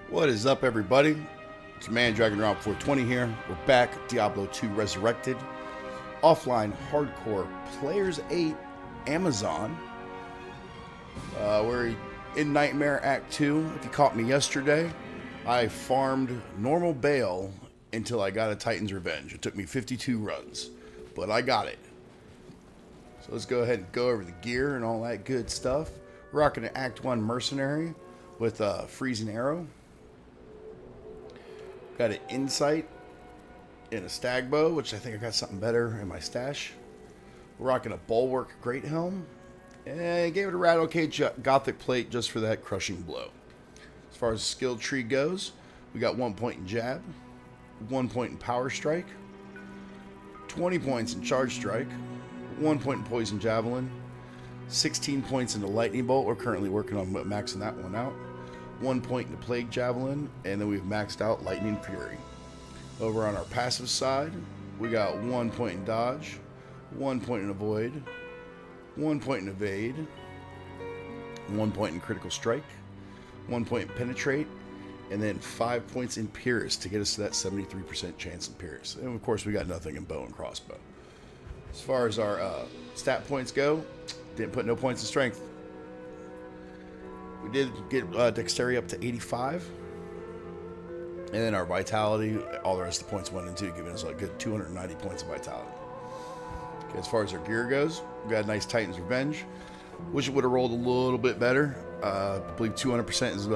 What is up, everybody? It's your man Dragon Round 420 here. We're back. Diablo 2 Resurrected. Offline Hardcore Players 8 Amazon. We're in Nightmare Act 2. If you caught me yesterday, I farmed normal Bale until I got a Titan's Revenge. It took me 52 runs, but I got it. So let's go ahead and go over the gear and all that good stuff. We're rocking an Act 1 Mercenary with a Freezing Arrow. Got an Insight and a Stag Bow, which I think I got something better in my stash. We're rocking a Bulwark Great Helm. And gave it a Rat OK Gothic Plate just for that crushing blow. As far as skill tree goes, we got 1 point in Jab, 1 point in Power Strike, 20 points in Charge Strike, 1 point in Poison Javelin, 16 points in the Lightning Bolt. We're currently working on maxing that one out. 1 point in the Plague Javelin, and then we've maxed out Lightning Fury. Over on our passive side, we got 1 point in Dodge, 1 point in Avoid, 1 point in Evade, 1 point in Critical Strike, 1 point in Penetrate, and then 5 points in Pierce to get us to that 73% chance in Pierce. And of course, we got nothing in Bow and Crossbow. As far as our stat points go, didn't put no points in Strength. We did get Dexterity up to 85. And then our Vitality, all the rest of the points went into, giving us a good 290 points of Vitality. Okay, as far as our gear goes, we got a nice Titan's Revenge. Wish it would have rolled a little bit better. I believe 200% is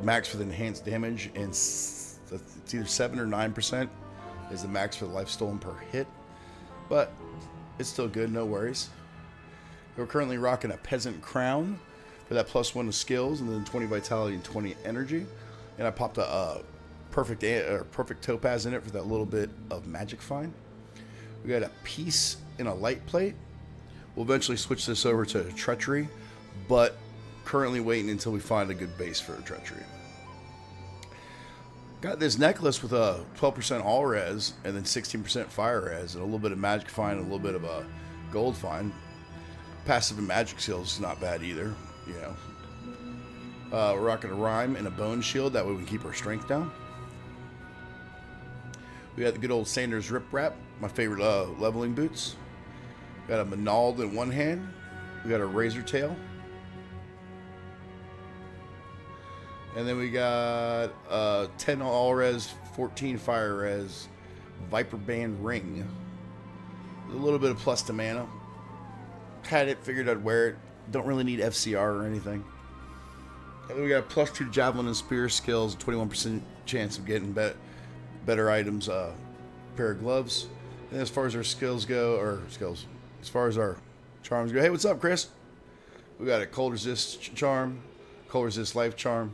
max for the enhanced damage, and it's either 7 or 9% is the max for the life stolen per hit. But it's still good, no worries. We're currently rocking a Peasant Crown for that +1 to skills, and then 20 Vitality and 20 Energy. And I popped a perfect Topaz in it for that little bit of Magic Find. We got a Peace in a Light Plate. We'll eventually switch this over to Treachery, but currently waiting until we find a good base for Treachery. Got this necklace with a 12% all res and then 16% fire res and a little bit of Magic Find and a little bit of a Gold Find. Passive and Magic Skills is not bad either, you know. We're rocking a Rhyme and a Bone Shield, that way we can keep our strength down. We got the good old Sanders Rip Wrap, my favorite leveling boots. Got a Manald in one hand. We got a Razor Tail. And then we got 10 all res, 14 fire res, Viper Band Ring. With a little bit of plus to mana. Had it, figured I'd wear it. Don't really need FCR or anything. And then we got +2 Javelin and Spear skills, 21% chance of getting better items, pair of gloves. And as far as our skills go, as far as our charms go, hey, what's up, Chris? We got a Cold Resist charm, Cold Resist Life charm,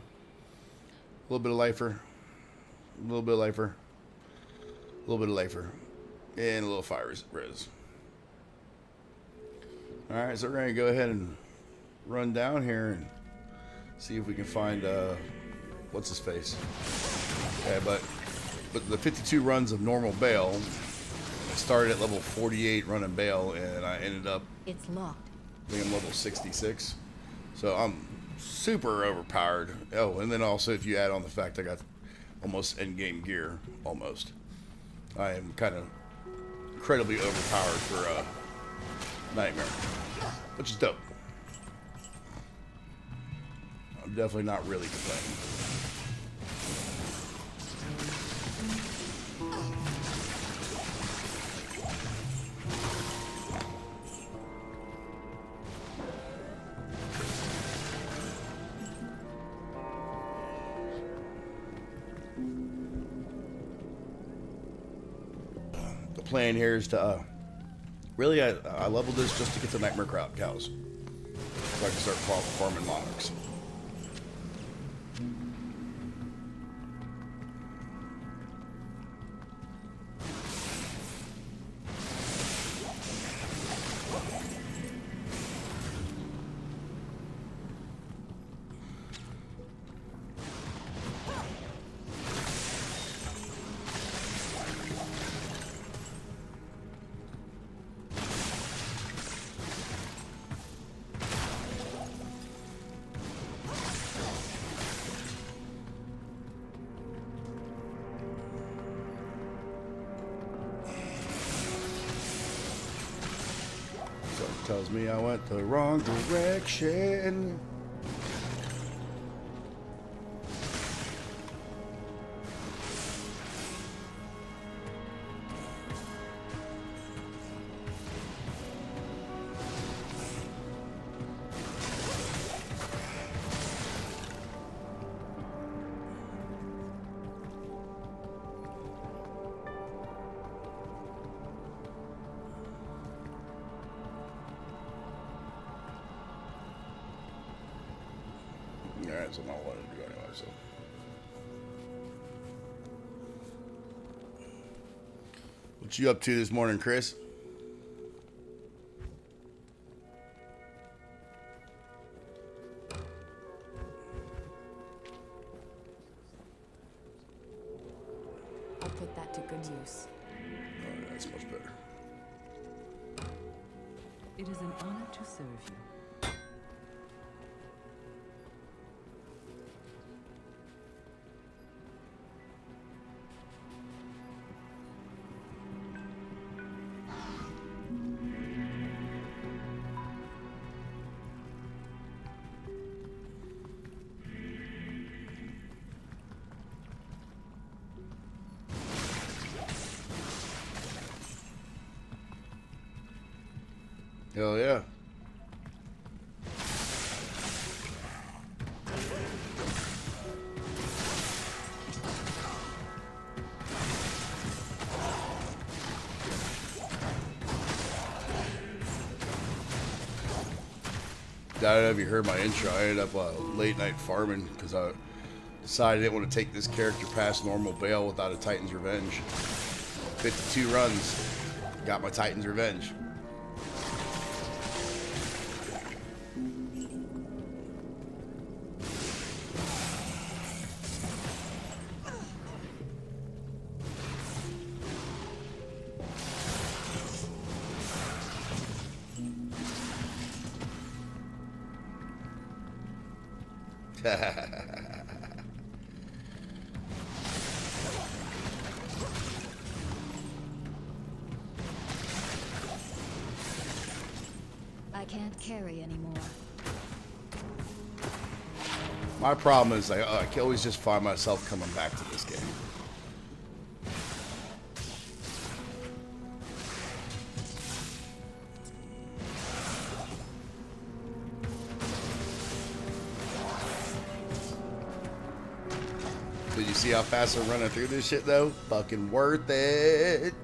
a little bit of lifer, a little bit of lifer, a little bit of lifer, and a little fire res. All right, so we're going to go ahead and run down here and see if we can find, what's his face? Okay, but the 52 runs of normal Bale, I started at level 48 running Bale, and I ended up, It's locked. I think I'm level 66. So I'm super overpowered. Oh, and then also if you add on the fact I got almost endgame gear, almost. I am kind of incredibly overpowered for Nightmare, which is dope. I'm definitely not really complaining. The plan here is to really, I leveled this just to get the Nightmare Cows, so I can start farming monarchs. tells me I went the wrong direction. Alright, so I'm not wanting to do anyway, so. What you up to this morning, Chris? I'll put that to good use. Oh, that's much better. It is an honor to serve you. Hell yeah. I don't know if you heard my intro. I ended up late night farming because I decided I didn't want to take this character past normal Bale without a Titan's Revenge. 52 runs. Got my Titan's Revenge. I can't carry anymore. My problem is I can always just find myself coming back to this game. Did you see how fast I'm running through this shit though? Fucking worth it.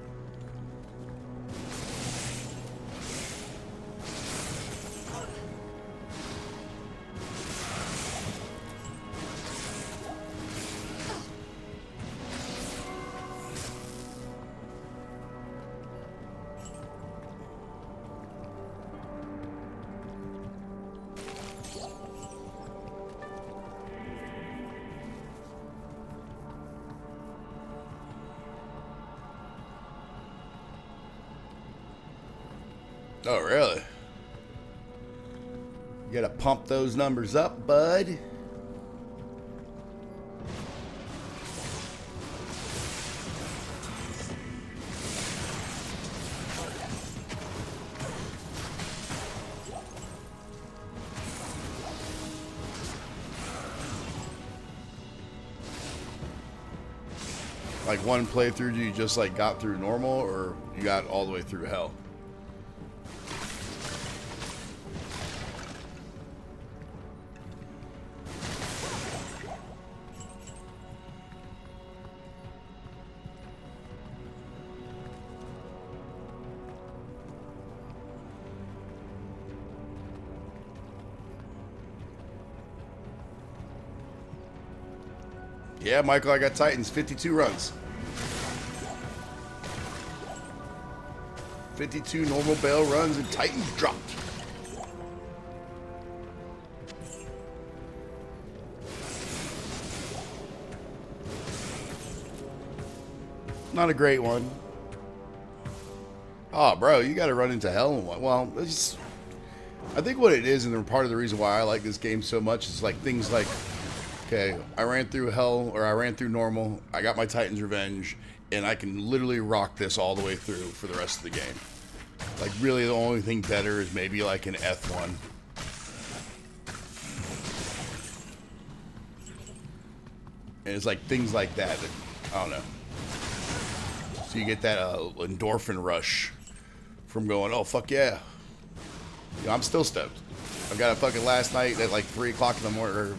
Oh, really? You gotta pump those numbers up, bud. Like one playthrough, you just like got through normal, or you got all the way through hell? Yeah, Michael, I got Titans, 52 runs. 52 normal Bale runs and Titans dropped. Not a great one. Oh, bro, you got to run into hell and what? Well, it's, I think what it is, and part of the reason why I like this game so much is like things like, okay, I ran through hell, or I ran through normal, I got my Titan's Revenge, and I can literally rock this all the way through for the rest of the game. Like, really, the only thing better is maybe like an F1. And it's like things like that, I don't know. So you get that endorphin rush from going, oh, fuck yeah. You know, I'm still stoked. I got a fucking last night at like 3 o'clock in the morning, or it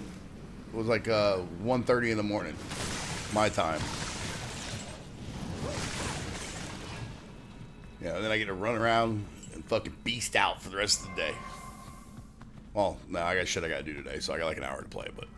was like 1:30 in the morning, my time. Yeah, and then I get to run around and fucking beast out for the rest of the day. Well, no, I got shit I gotta do today, so I got like an hour to play, but...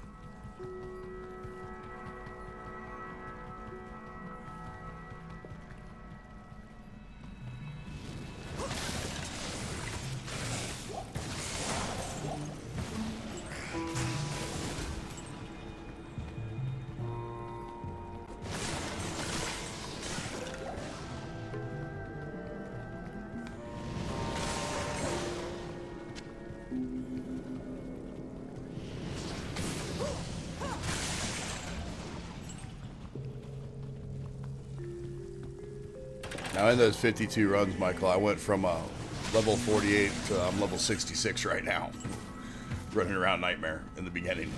Now in those 52 runs, Michael, I went from level 48 to I'm level 66 right now. Running around Nightmare in the beginning.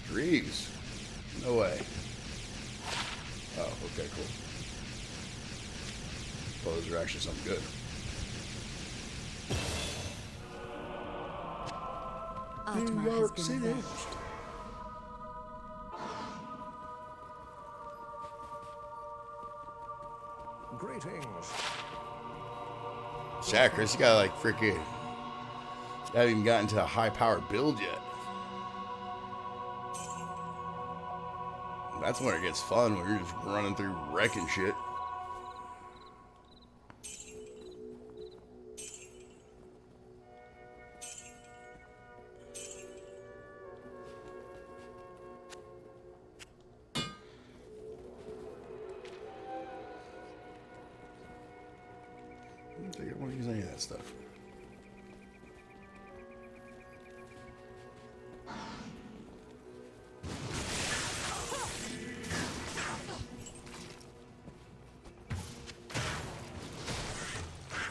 Dreams. No way. Oh, okay, cool. Well, those are actually something good. Atma New has York been City. avenged. Greetings. Chakras, you got like freaking... You haven't even gotten to a high-powered build yet. That's when it gets fun, when you're just running through wrecking shit. I don't think I want to use any of that stuff.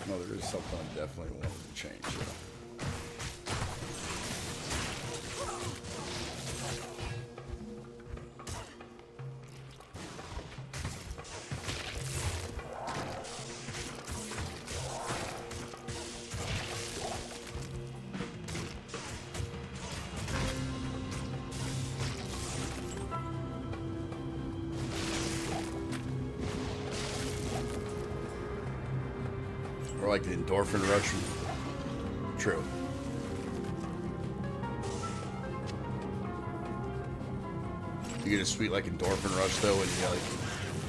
No, there is something I definitely wanted to change. Or like the endorphin rush. True. You get a sweet like endorphin rush though when you like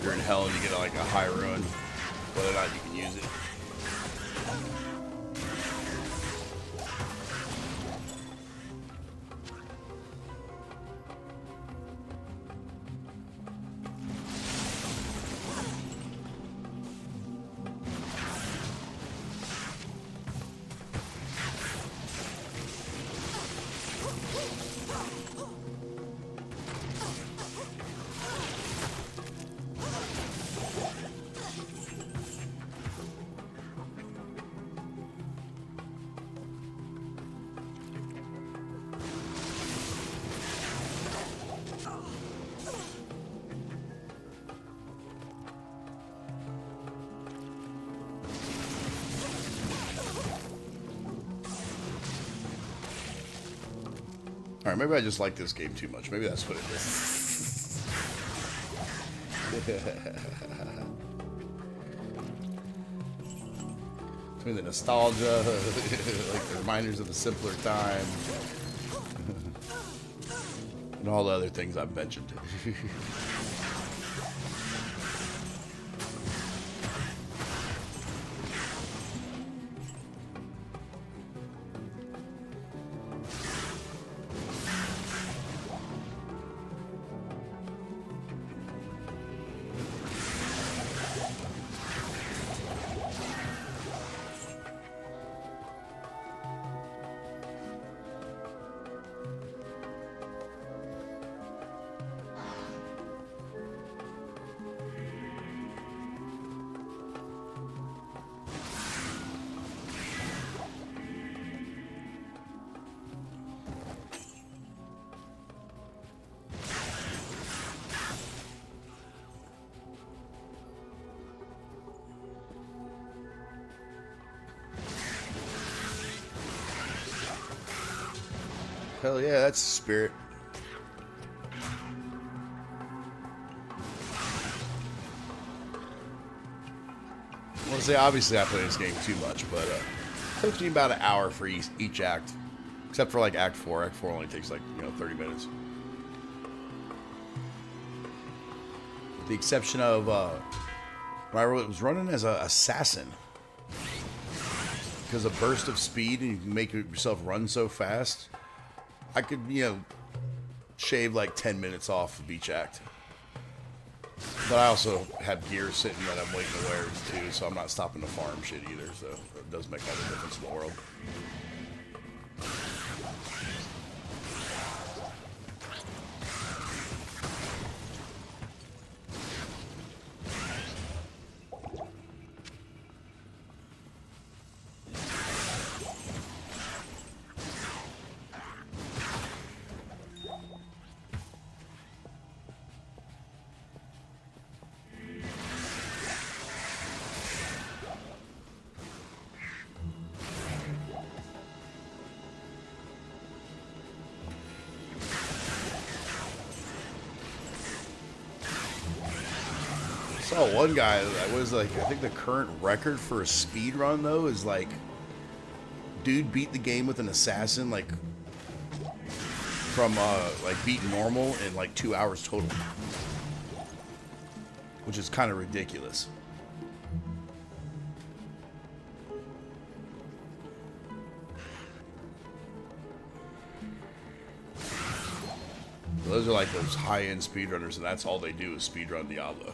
you're in hell and you get like a high run. Whether or not you can use it. Alright, maybe I just like this game too much. Maybe that's what it is. Between the nostalgia, like the reminders of a simpler time, and all the other things I've mentioned. Hell yeah, that's the spirit. I want to say, obviously I play this game too much, but it takes me about an hour for each act. Except for like Act 4. Act 4 only takes like, 30 minutes. With the exception of when I was running as an assassin. Because a burst of speed and you can make yourself run so fast, I could, shave like 10 minutes off of each act. But I also have gear sitting that I'm waiting to wear too, so I'm not stopping to farm shit either, so it does make all the difference in the world. Saw one guy that was like, I think the current record for a speed run though is like, dude beat the game with an assassin like from like beating normal in like 2 hours total, which is kind of ridiculous. Those are like those high-end speedrunners, and that's all they do is speedrun Diablo.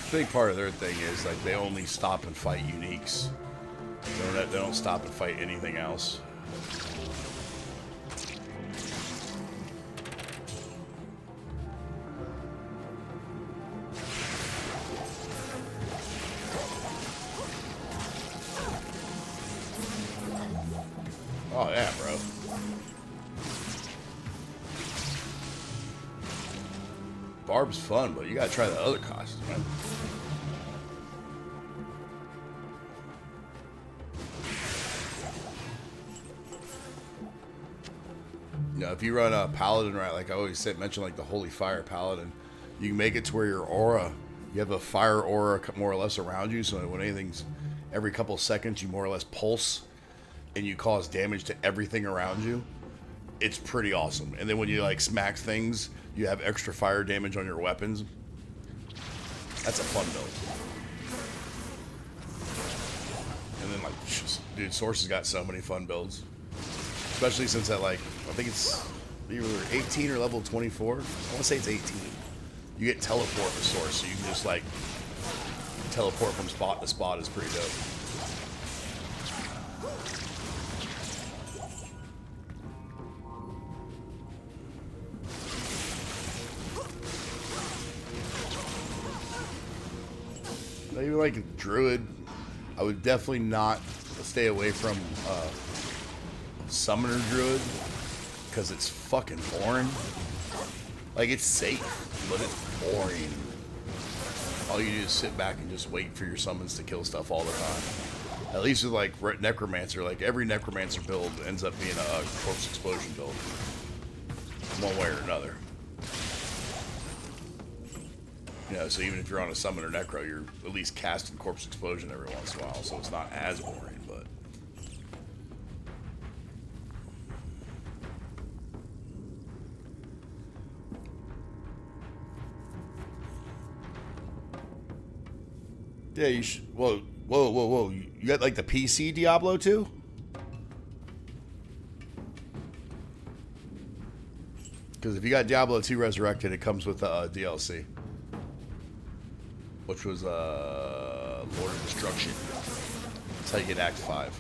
Big part of their thing is like they only stop and fight uniques. They don't stop and fight anything else. Oh yeah, bro. Barb's fun, but you gotta try the other costume, man. If you run a paladin right, like I always mention, like the holy fire paladin, you can make it to where your aura, you have a fire aura more or less around you, so when anything's, every couple seconds you more or less pulse and you cause damage to everything around you. It's pretty awesome. And then when you like smack things, you have extra fire damage on your weapons. That's a fun build. And then like, dude, Source has got so many fun builds. Especially since that, like, I think it's either 18 or level 24. I want to say it's 18. You get teleport with Source, so you can just, like, teleport from spot to spot is pretty dope. Even like Druid, I would definitely not stay away from Summoner Druid, because it's fucking boring. Like, it's safe, but it's boring. all you do is sit back and just wait for your summons to kill stuff all the time. At least with like Necromancer, like every Necromancer build ends up being a Corpse Explosion build. One way or another. You know, so even if you're on a Summoner Necro, you're at least casting Corpse Explosion every once in a while, so it's not as boring, but... Yeah, you should... Whoa. You got, like, the PC Diablo too? Because if you got Diablo 2 Resurrected, it comes with DLC. Which was, Lord of Destruction. That's how you get Act 5.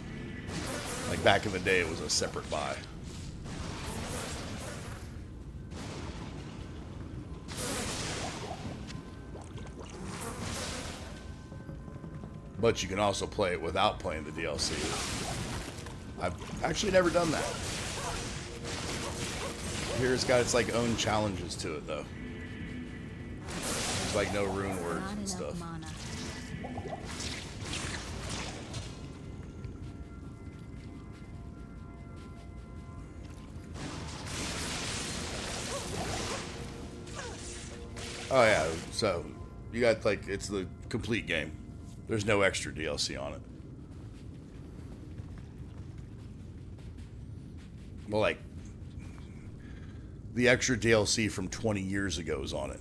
Like, back in the day, it was a separate buy. But you can also play it without playing the DLC. I've actually never done that. Here it's got its like own challenges to it though. There's like no rune words and stuff. Oh yeah, so you got like, it's the complete game. There's no extra DLC on it. Well, like, the extra DLC from 20 years ago is on it.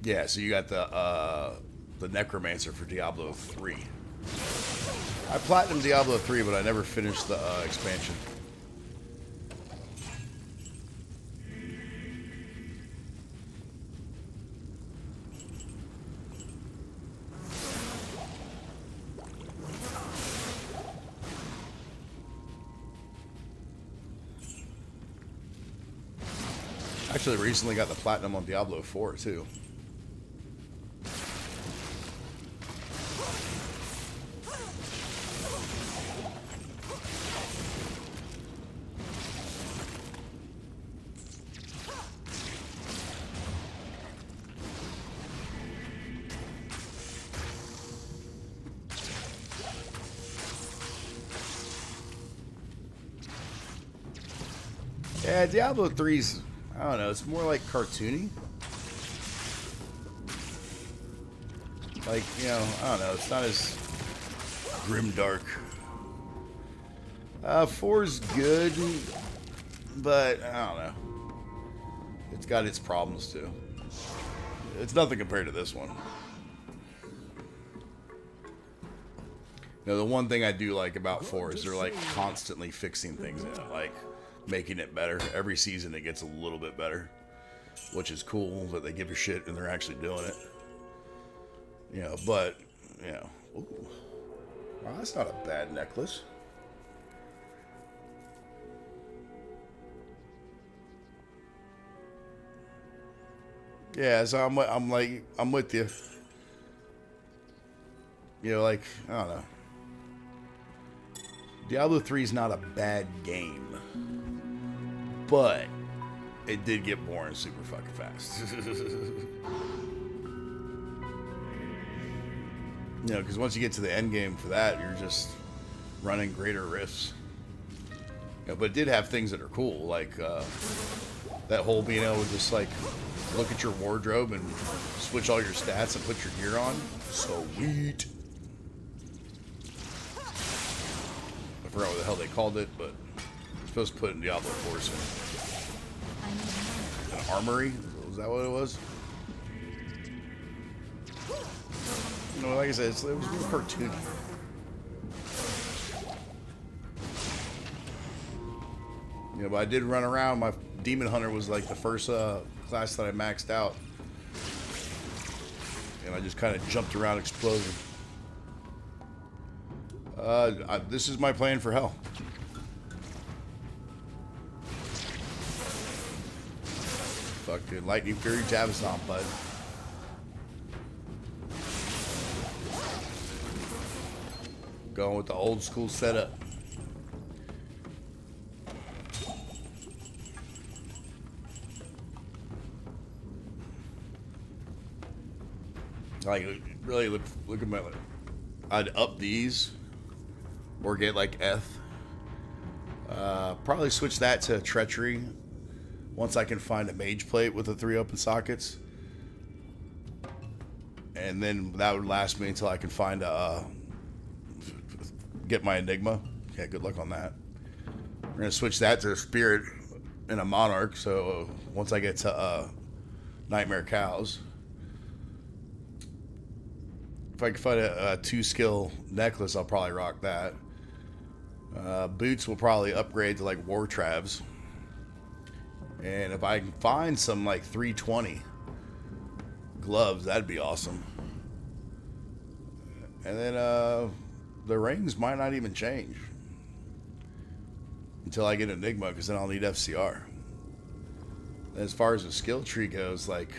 Yeah, so you got the Necromancer for Diablo 3. I platinumed Diablo 3, but I never finished the expansion. Actually, recently got the platinum on Diablo 4 too. Yeah, Diablo 3's, I don't know, it's more like cartoony. Like, you know, I don't know, it's not as grim dark. 4's good, but I don't know. It's got its problems too. It's nothing compared to this one. You know, the one thing I do like about 4 is they're like constantly fixing things in it, like making it better. Every season it gets a little bit better, which is cool that they give a shit and they're actually doing it. You know, but, you know, ooh, wow, that's not a bad necklace. Yeah, so I'm with you. You know, like, I don't know. Diablo 3 is not a bad game, but it did get boring super fucking fast. You know, because once you get to the end game for that, you're just running greater rifts. You know, but it did have things that are cool, like that whole being able to just like look at your wardrobe and switch all your stats and put your gear on. Sweet. I forgot what the hell they called it, but you're supposed to put it in Diablo 4 soon. An armory? Was that what it was? You know, like I said, it was real cartoony. You know, but I did run around. My Demon Hunter was like the first class that I maxed out. And I just kind of jumped around exploding. This is my plan for hell. Fuck, dude. Lightning Fury Tavaston, bud. Going with the old school setup. Like, really look at my... I'd up these or get like F. Probably switch that to Treachery once I can find a mage plate with the 3 open sockets. And then that would last me until I can find get my Enigma. Yeah, good luck on that. We're going to switch that to Spirit and a Monarch. So once I get to Nightmare Cows. If I can find a 2-skill necklace, I'll probably rock that. Boots will probably upgrade to like War Travs. And if I can find some like 320 gloves, that'd be awesome. And then the rings might not even change until I get Enigma, because then I'll need FCR. And as far as the skill tree goes, like,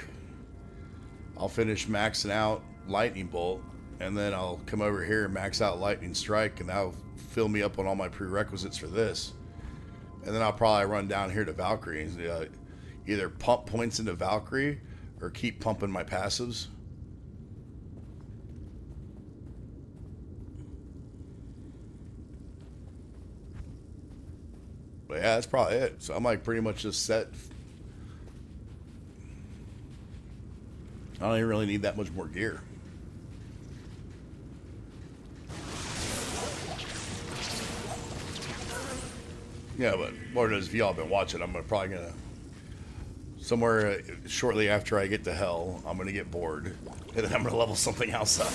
I'll finish maxing out Lightning Bolt, and then I'll come over here and max out Lightning Strike, and that'll fill me up on all my prerequisites for this. And then I'll probably run down here to Valkyrie and either pump points into Valkyrie or keep pumping my passives. But yeah, that's probably it. So I'm like pretty much just set. I don't even really need that much more gear. Yeah, but Lord knows if y'all been watching, I'm probably gonna somewhere shortly after I get to hell, I'm gonna get bored, and then I'm gonna level something else up.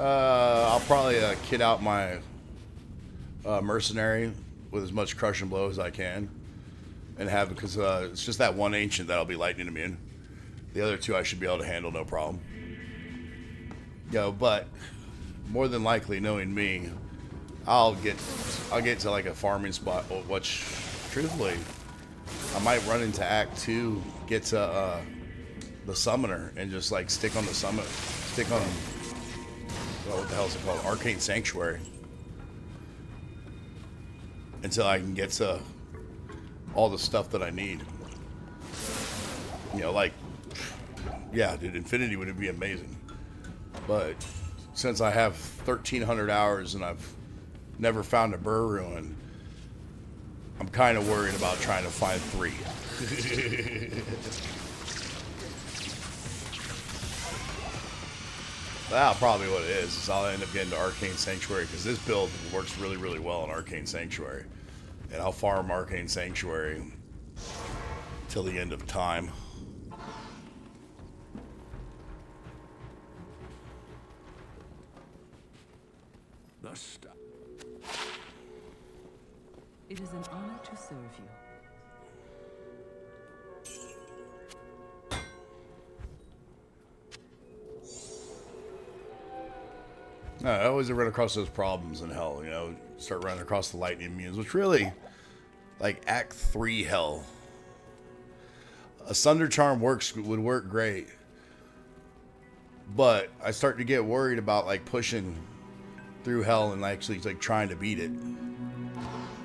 I'll probably kit out my mercenary with as much crush and blow as I can, and have, because it's just that one ancient that'll be lightning immune. The other two I should be able to handle no problem. But more than likely, knowing me, I'll get to like a farming spot, which truthfully I might run into Act 2, get to the summoner, and just like stick on the summon, stick on. What the hell is it called? Arcane Sanctuary. Until I can get to all the stuff that I need. Like, yeah, dude, Infinity would be amazing. But since I have 1,300 hours and I've never found a Burr Ruin, I'm kind of worried about trying to find 3. That's probably what it is I'll end up getting to Arcane Sanctuary, because this build works really, really well in Arcane Sanctuary. And I'll farm Arcane Sanctuary till the end of time. It is an honor to serve you. I always run across those problems in hell, start running across the lightning immunes, which really, like, Act 3 hell. A Sunder Charm would work great, but I start to get worried about, like, pushing through hell and actually, like, trying to beat it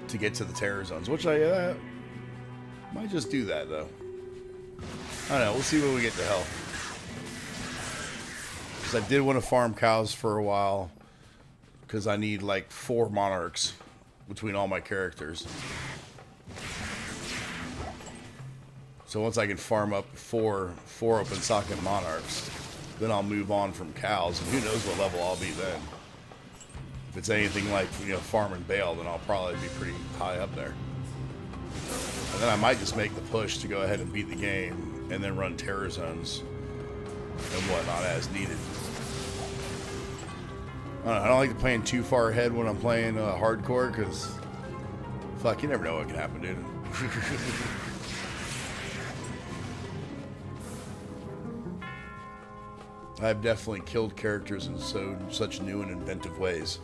to get to the terror zones, which I might just do that, though. I don't know, we'll see when we get to hell. I did want to farm cows for a while, because I need like 4 monarchs between all my characters. So once I can farm up 4 open socket monarchs, then I'll move on from cows, and who knows what level I'll be then. If it's anything like farming Bale, then I'll probably be pretty high up there. And then I might just make the push to go ahead and beat the game, and then run terror zones and whatnot as needed. I don't like playing too far ahead when I'm playing hardcore, because fuck, you never know what can happen, dude. I've definitely killed characters in such new and inventive ways.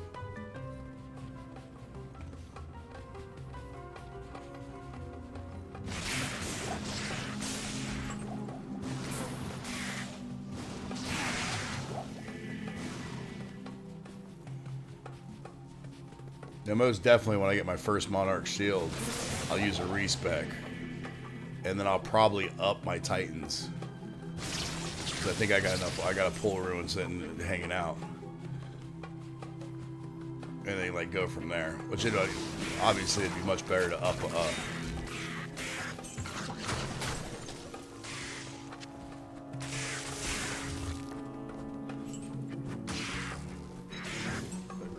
Now, most definitely when I get my first Monarch Shield, I'll use a respec. And then I'll probably up my Titans. Because I think I got enough. I got a pull ruin sitting hanging out. And then like go from there. Which obviously it'd be much better to up.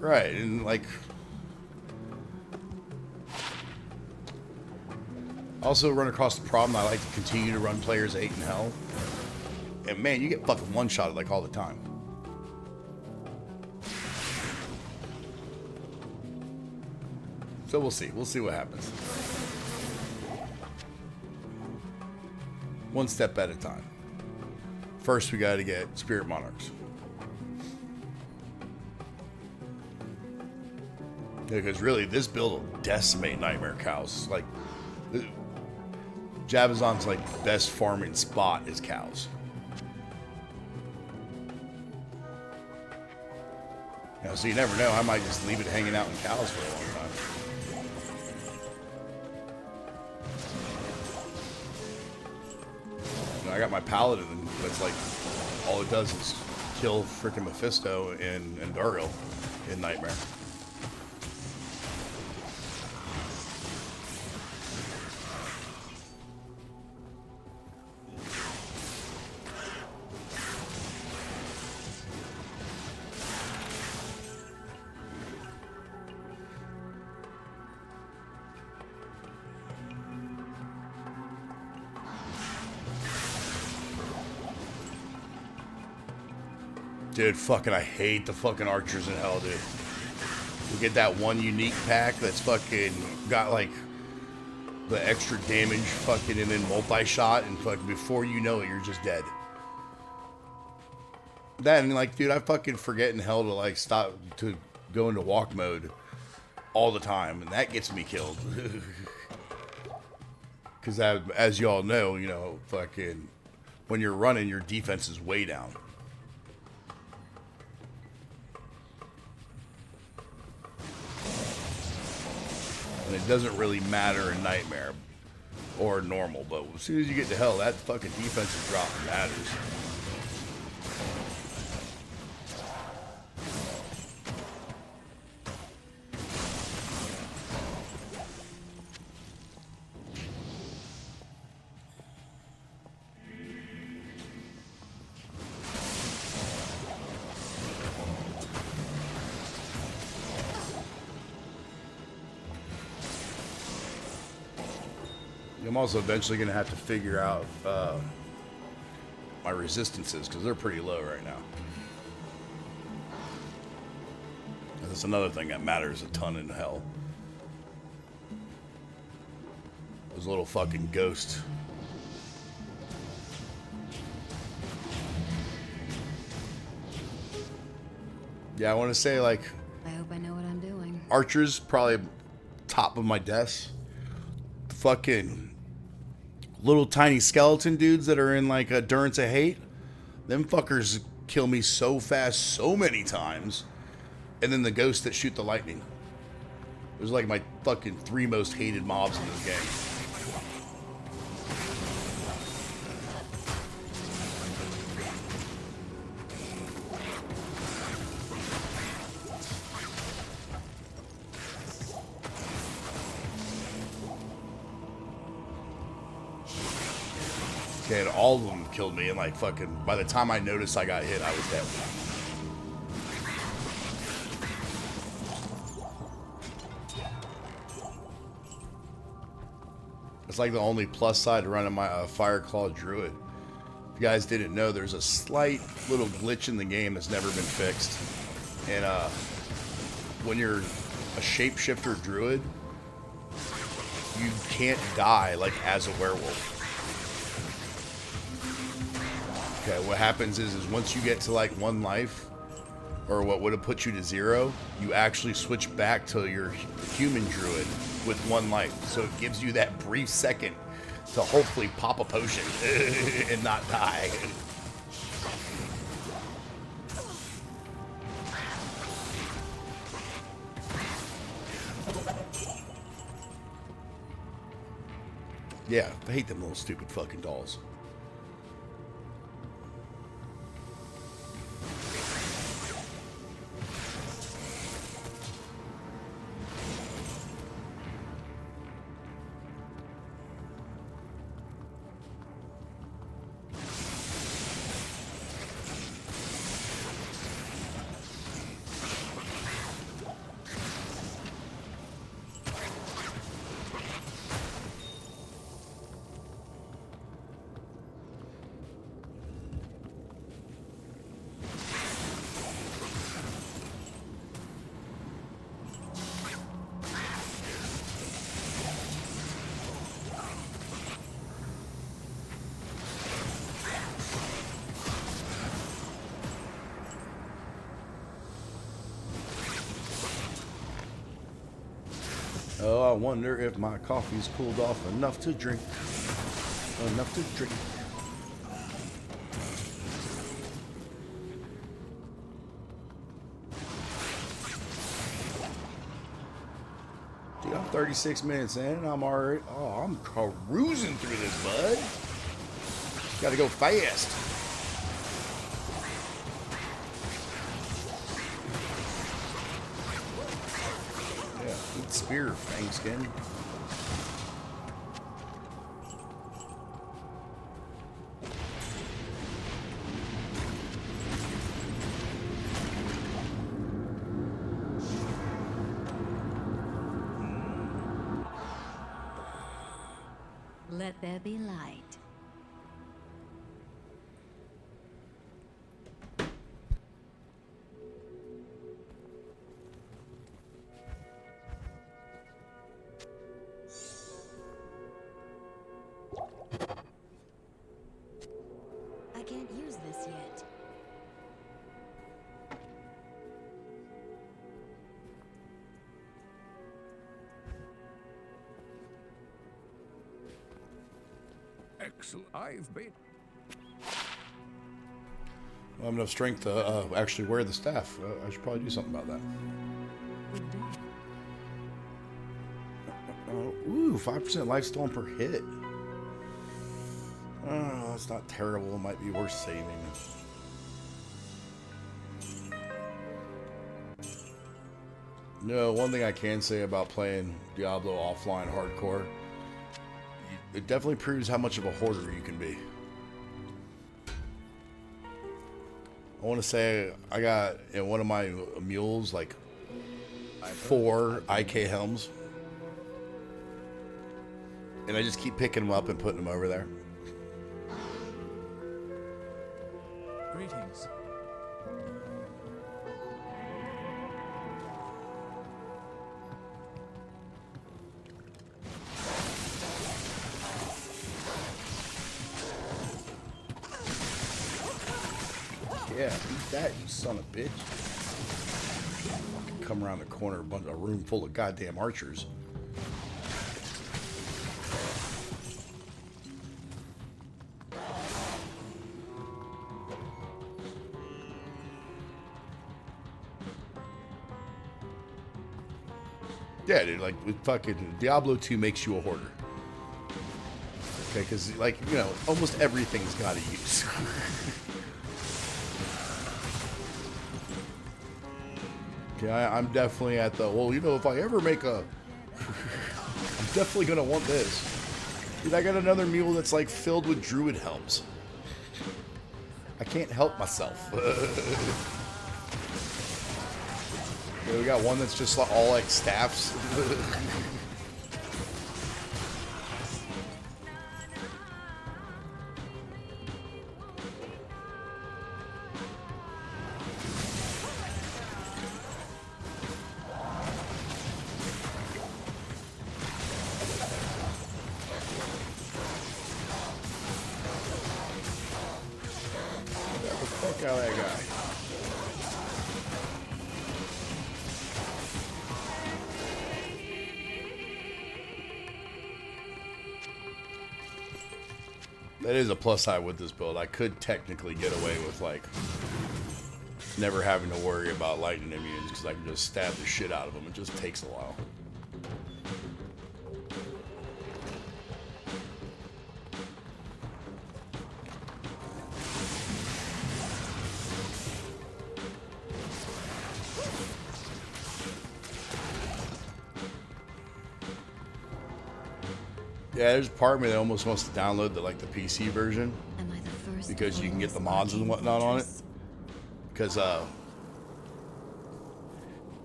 Right, and like also run across the problem. I like to continue to run players 8 in hell. And man, you get fucking one-shotted like all the time. So we'll see. We'll see what happens. One step at a time. First, we got to get Spirit Monarchs. Because really, this build will decimate Nightmare cows. Like, Javazon's like best farming spot is cows. You know, so you never know. I might just leave it hanging out in cows for a long time. You know, I got my Paladin that's like all it does is kill freaking Mephisto and Duriel in Nightmare. Dude, fucking, I hate the fucking archers in hell, dude. You get that one unique pack that's fucking got like the extra damage fucking and then multi-shot and fucking before you know it, you're just dead. That and like, dude, I fucking forget in hell to like stop to go into walk mode all the time, and that gets me killed. Because as you all know, you know, fucking when you're running, your defense is way down. And it doesn't really matter in Nightmare or normal, but as soon as you get to hell, that fucking defensive drop matters. I'm also eventually going to have to figure out my resistances because they're pretty low right now. And that's another thing that matters a ton in hell. Those little fucking ghosts. Yeah, I want to say like... I hope I know what I'm doing. Archers, probably top of my desk. Fucking... little tiny skeleton dudes that are in like Endurance of Hate. Them fuckers kill me so fast so many times. And then the ghosts that shoot the lightning. Those are like my fucking 3 most hated mobs in this game. And all of them killed me, and like fucking by the time I noticed I got hit, I was dead. It's like the only plus side to running my Fireclaw Druid. If you guys didn't know, there's a slight little glitch in the game that's never been fixed. And when you're a shapeshifter druid, you can't die like as a werewolf. Okay, what happens is once you get to like 1 life, or what would have put you to 0, you actually switch back to your human druid with 1 life. So it gives you that brief second to hopefully pop a potion and not die. Yeah, I hate them little stupid fucking dolls. Oh, I wonder if my coffee's cooled off enough to drink. Enough to drink. Dude, I'm 36 minutes in. I'm already. Oh, I'm cruising through this, bud. Gotta go fast. Yeah, eat spear, fang skin. Let there be light. I can't use this yet. Excellent. I've been. I have enough strength to actually wear the staff. I should probably do something about that. Good day. Ooh, 5% life stolen per hit. Oh, that's not terrible. It might be worth saving. No, one thing I can say about playing Diablo offline hardcore, it definitely proves how much of a hoarder you can be. I want to say I got in one of my mules like 4 IK helms. And I just keep picking them up and putting them over there. Greetings. Yeah, eat that, you son of a bitch. Fucking come around the corner, a room full of goddamn archers. Yeah, dude, like, fucking Diablo 2 makes you a hoarder. Okay, because, like, you know, almost everything's got a use. Okay, I'm definitely at the, well, you know, if I ever make a... I'm definitely going to want this. Dude, I got another mule that's, like, filled with druid helms. I can't help myself. Yeah, we got one that's just like, all, like, staffs. Get the fuck out of that guy. That is a plus side with this build. I could technically get away with, like, never having to worry about lightning immunes because I can just stab the shit out of them. It just takes a while. Yeah, there's a part of me that almost wants to download the PC version Am I the first because you one can in get this the mods and arcane whatnot on it. fortress? Because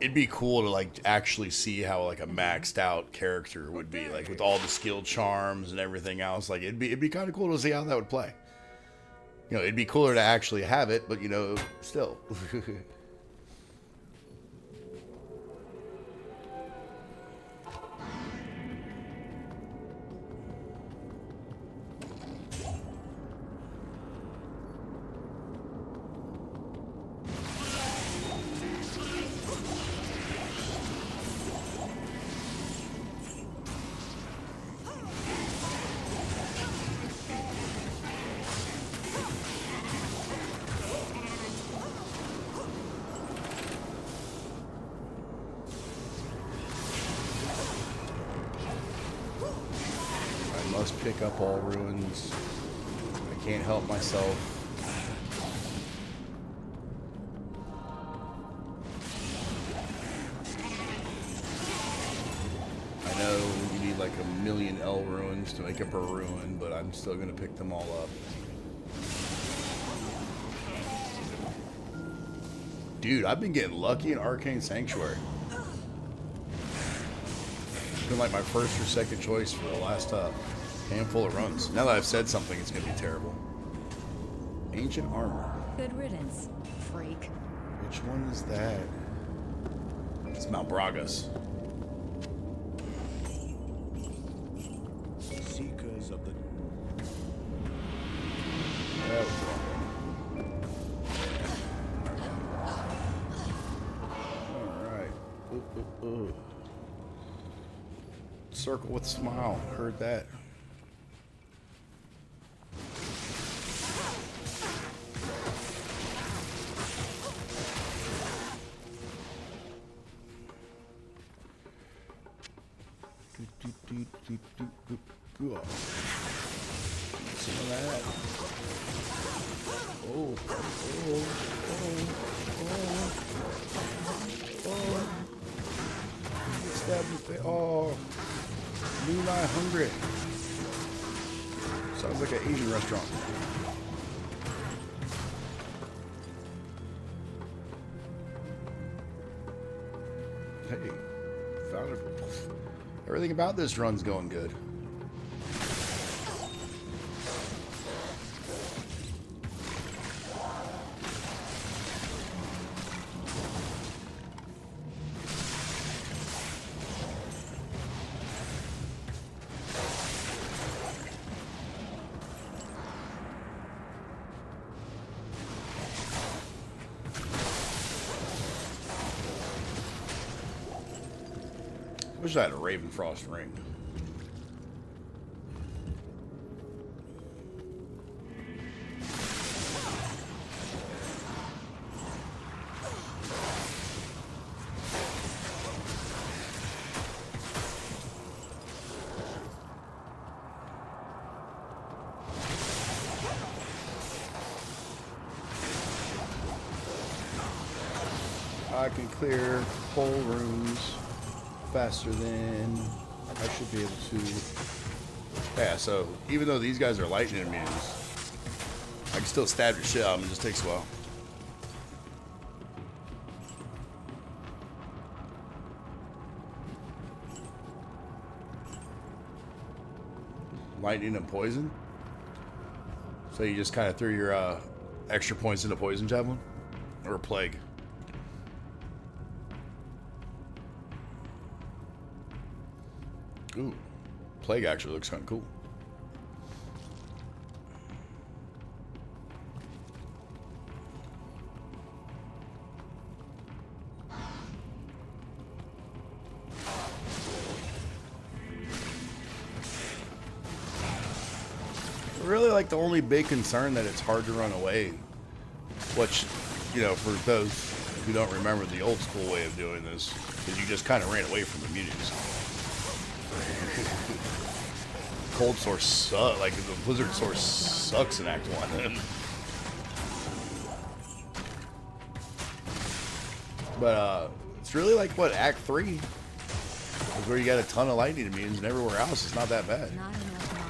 it'd be cool to like actually see how like a maxed out character would be, like with all the skill charms and everything else. Like it'd be kind of cool to see how that would play. You know, it'd be cooler to actually have it, but you know, still. I must pick up all ruins. I can't help myself. I know you need like 1,000,000 L ruins to make up a ruin, but I'm still gonna pick them all up. Dude, I've been getting lucky in Arcane Sanctuary. It's been like my first or second choice for the last handful of runs. Now that I've said something, it's gonna be terrible. Ancient armor. Good riddance, freak. Which one is that? It's Mount Bragas. Seekers of the That was the wrong one. Alright. Ooh, ooh, ooh. Circle with smile. Heard that. Some of that. Oh, oh, oh, oh. Stabbed me. Oh, New 900. Sounds like an Asian restaurant. Hey, found it. Everything about this run's going good. Wish I had a Ravenfrost ring. I can clear whole rooms faster than I should be able to. Yeah, so even though these guys are lightning immunes, I can still stab your shit out of them. It just takes a while. Lightning and poison. So you just kind of threw your extra points into poison javelin or plague. Ooh, plague actually looks kind of cool. Really, like the only big concern that it's hard to run away, which, you know, for those who don't remember the old school way of doing this, is you just kind of ran away from the mutants. Cold Source sucks. Like the Blizzard Source sucks in Act 1. But it's really like what, Act 3? Because where you got a ton of lightning minions and everywhere else, it's not that bad. Not enough mana.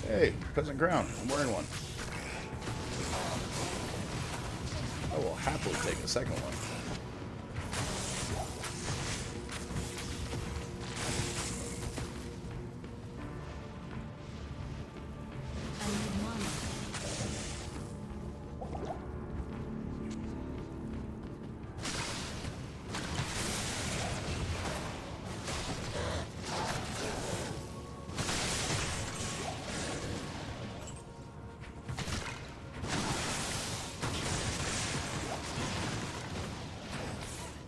Hey, peasant crown. I'm wearing one. I will happily take a second one. I need mana.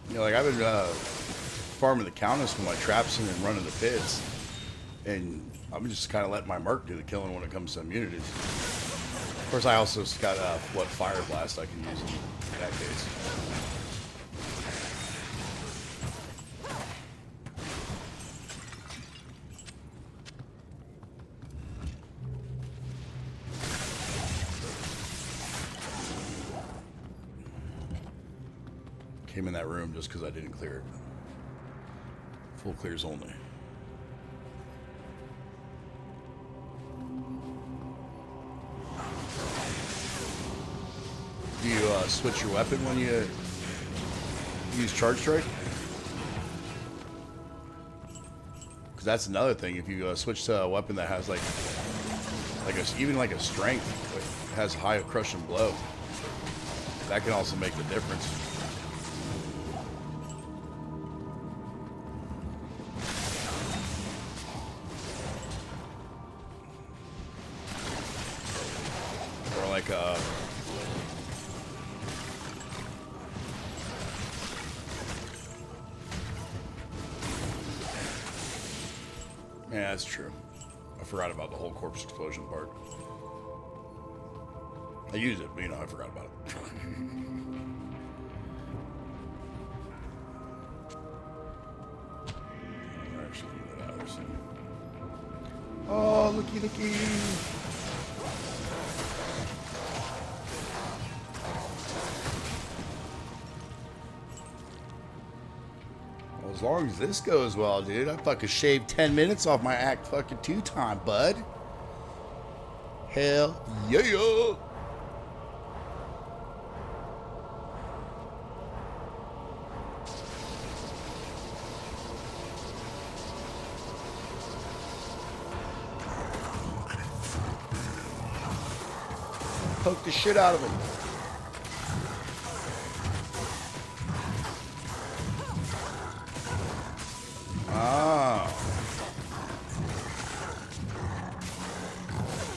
You know, like I've been farming the countess with my traps and then running the pits, and I'm just kind of letting my merc do the killing when it comes to immunities. Of course, I also got what fire blast I can use in that case. Came in that room just because I didn't clear it. Full clears only. Do you switch your weapon when you use charge strike? Because that's another thing. If you switch to a weapon that has even like a strength, like, has high crushing blow, that can also make the difference. Or like yeah, that's true. I forgot about the whole corpse explosion part. I used it, but I forgot about it. Actually, get that out of there soon. Oh, looky. Well, as long as this goes well, dude, I fucking shaved 10 minutes off my Act fucking 2 time, bud. Hell yeah! Poke the shit out of him. Ah.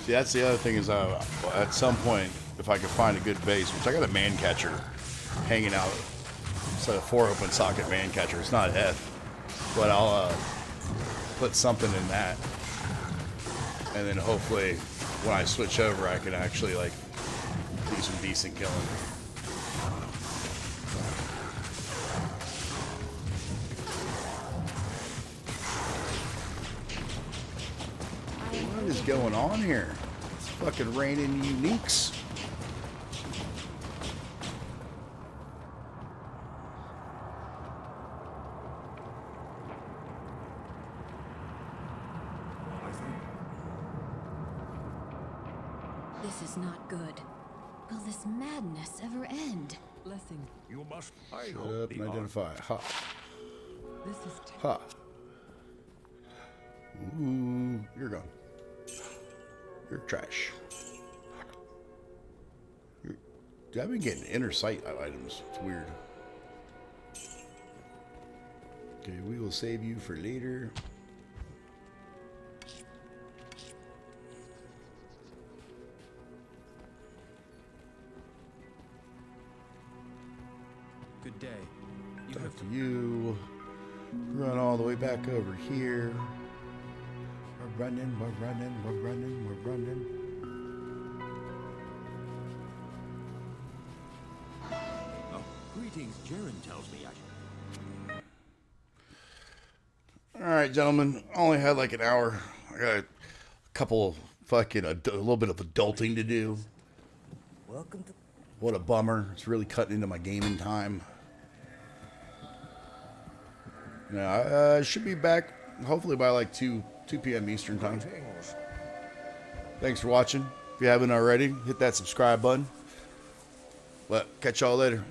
See, that's the other thing is at some point, if I could find a good base, which I got a man catcher hanging out. It's a 4 open socket man catcher. It's not F, but I'll put something in that. And then hopefully when I switch over, I can actually like do some decent killing. What is going on here? It's fucking raining uniques. This is not good. Will this madness ever end? Blessing. You must. I Shut hope up the and art- identify. Ha. This is Ha. Ooh, you're gone. You're trash. I've been getting inner sight items. It's weird. Okay, we will save you for later. Good day. You Talk have to you. Run all the way back over here. We're running, we're running, we're running, we're running. oh, greetings. Jaren tells me I. All right, gentlemen. Only had like an hour. I got a couple fucking a little bit of adulting to do. Welcome to. What a bummer. It's really cutting into my gaming time. Yeah, I should be back hopefully by like 2 p.m. Eastern time. Greetings. Thanks for watching. If you haven't already, hit that subscribe button. But catch y'all later.